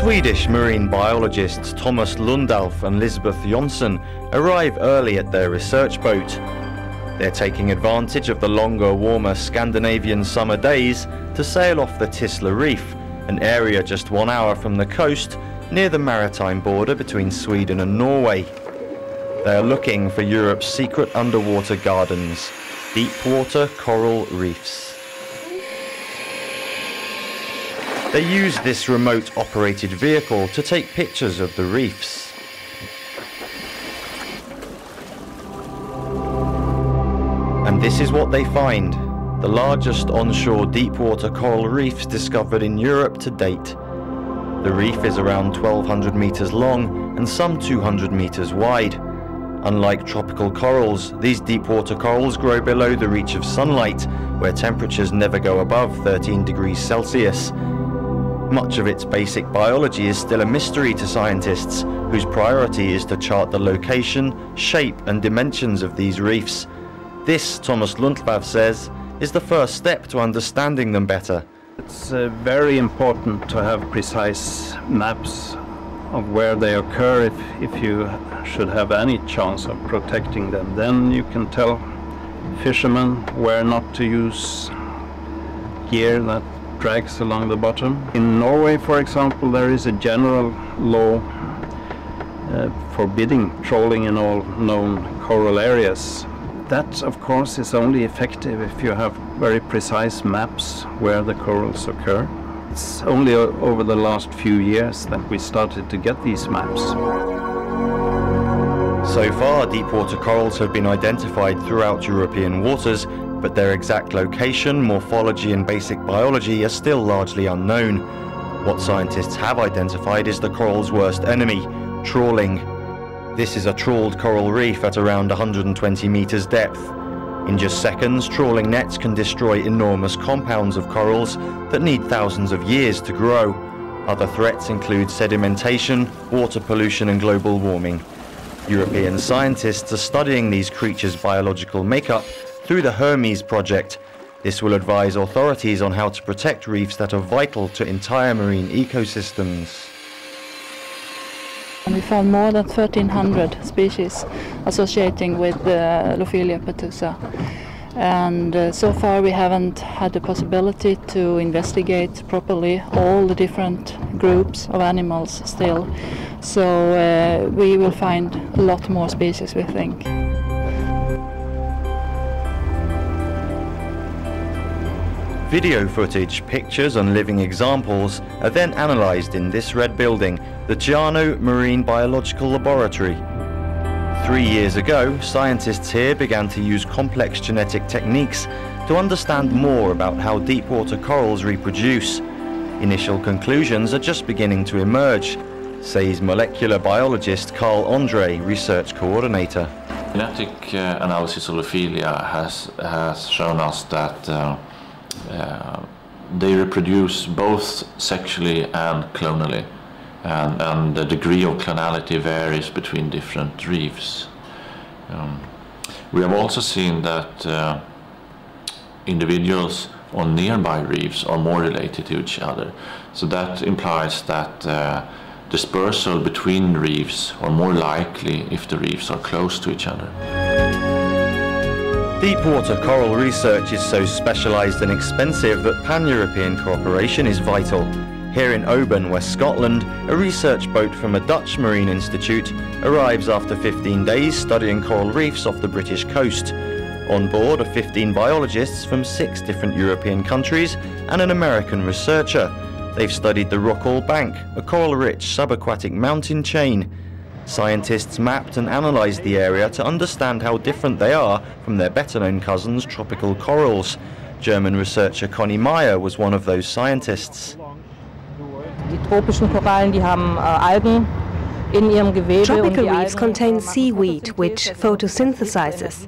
Swedish marine biologists Thomas Lundalf and Lisbeth Jonsson arrive early at their research boat. They're taking advantage of the longer, warmer Scandinavian summer days to sail off the Tisla Reef, an area just 1 hour from the coast, near the maritime border between Sweden and Norway. They are looking for Europe's secret underwater gardens, deep water coral reefs. They use this remote-operated vehicle to take pictures of the reefs. And this is what they find, the largest onshore deep-water coral reefs discovered in Europe to date. The reef is around 1,200 meters long and some 200 meters wide. Unlike tropical corals, these deep-water corals grow below the reach of sunlight, where temperatures never go above 13 degrees Celsius. Much of its basic biology is still a mystery to scientists, whose priority is to chart the location, shape and dimensions of these reefs. This, Thomas Lundalf says, is the first step to understanding them better. It's very important to have precise maps of where they occur if you should have any chance of protecting them. Then you can tell fishermen where not to use gear that drags along the bottom. In Norway, for example, there is a general law forbidding trawling in all known coral areas. That, of course, is only effective if you have very precise maps where the corals occur. It's only over the last few years that we started to get these maps. So far, deep-water corals have been identified throughout European waters, but their exact location, morphology and basic biology are still largely unknown. What scientists have identified is the coral's worst enemy, trawling. This is a trawled coral reef at around 120 meters depth. In just seconds, trawling nets can destroy enormous compounds of corals that need thousands of years to grow. Other threats include sedimentation, water pollution and global warming. European scientists are studying these creatures' biological makeup through the Hermes project. This will advise authorities on how to protect reefs that are vital to entire marine ecosystems. We found more than 1,300 species associating with Lophelia petusa. And so far we haven't had the possibility to investigate properly all the different groups of animals still. So we will find a lot more species, we think. Video footage, pictures and living examples are then analysed in this red building, the Tjärnö Marine Biological Laboratory. 3 years ago, scientists here began to use complex genetic techniques to understand more about how deep-water corals reproduce. Initial conclusions are just beginning to emerge, says molecular biologist Carl Andre, research coordinator. Genetic analysis of Lophelia has shown us that they reproduce both sexually and clonally, and the degree of clonality varies between different reefs. We have also seen that individuals on nearby reefs are more related to each other, so that implies that dispersal between reefs are more likely if the reefs are close to each other. Deep-water coral research is so specialised and expensive that pan-European cooperation is vital. Here in Oban, West Scotland, a research boat from a Dutch marine institute arrives after 15 days studying coral reefs off the British coast. On board are 15 biologists from 6 different European countries and an American researcher. They've studied the Rockall Bank, a coral-rich subaquatic mountain chain. Scientists mapped and analysed the area to understand how different they are from their better-known cousins, tropical corals. German researcher Conny Meyer was one of those scientists. Tropical reefs contain seaweed, which photosynthesizes.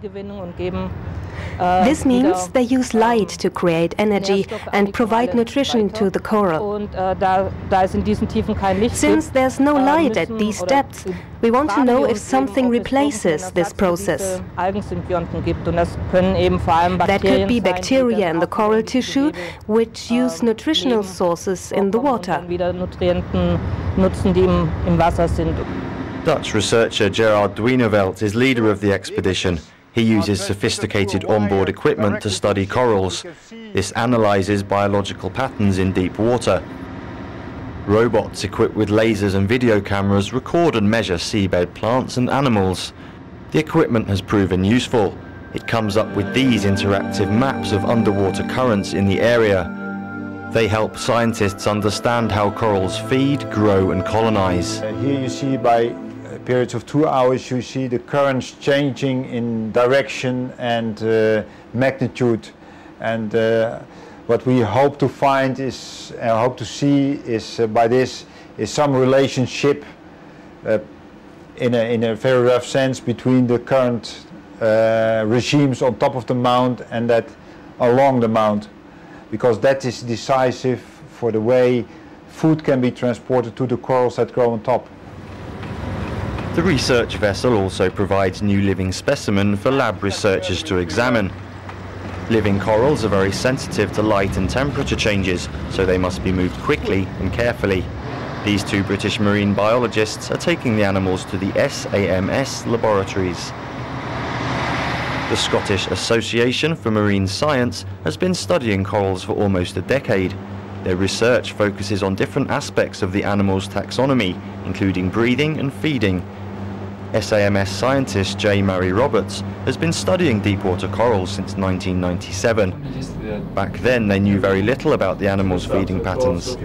This means they use light to create energy and provide nutrition to the coral. Since there's no light at these depths, we want to know if something replaces this process. That could be bacteria in the coral tissue, which use nutritional sources in the water. Dutch researcher Gerard Duinervelt is leader of the expedition. He uses sophisticated onboard equipment to study corals. This analyzes biological patterns in deep water. Robots equipped with lasers and video cameras record and measure seabed plants and animals. The equipment has proven useful. It comes up with these interactive maps of underwater currents in the area. They help scientists understand how corals feed, grow and colonize. Here you see by periods of 2 hours you see the currents changing in direction and magnitude, and what we hope to find is, hope to see is by this is some relationship in a very rough sense between the current regimes on top of the mount and that along the mount, because that is decisive for the way food can be transported to the corals that grow on top. The research vessel also provides new living specimens for lab researchers to examine. Living corals are very sensitive to light and temperature changes, so they must be moved quickly and carefully. These two British marine biologists are taking the animals to the SAMS laboratories. The Scottish Association for Marine Science has been studying corals for almost a decade. Their research focuses on different aspects of the animal's taxonomy, including breathing and feeding. SAMS scientist J. Murray Roberts has been studying deepwater corals since 1997. Back then they knew very little about the animal's feeding patterns.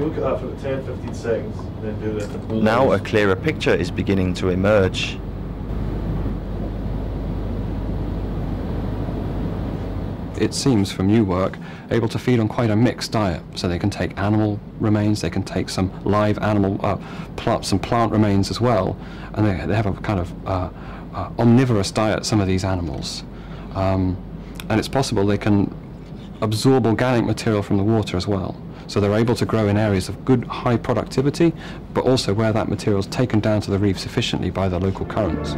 Now a clearer picture is beginning to emerge. It seems from new work able to feed on quite a mixed diet, so they can take animal remains, they can take some live animal some plant remains as well, and they have a kind of omnivorous diet, some of these animals, and it's possible they can absorb organic material from the water as well, so they're able to grow in areas of good high productivity, but also where that material is taken down to the reef sufficiently by the local currents.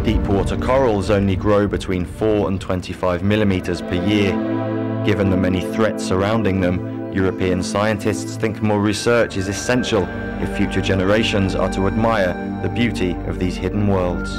Deepwater corals only grow between 4 and 25 millimeters per year. Given the many threats surrounding them, European scientists think more research is essential if future generations are to admire the beauty of these hidden worlds.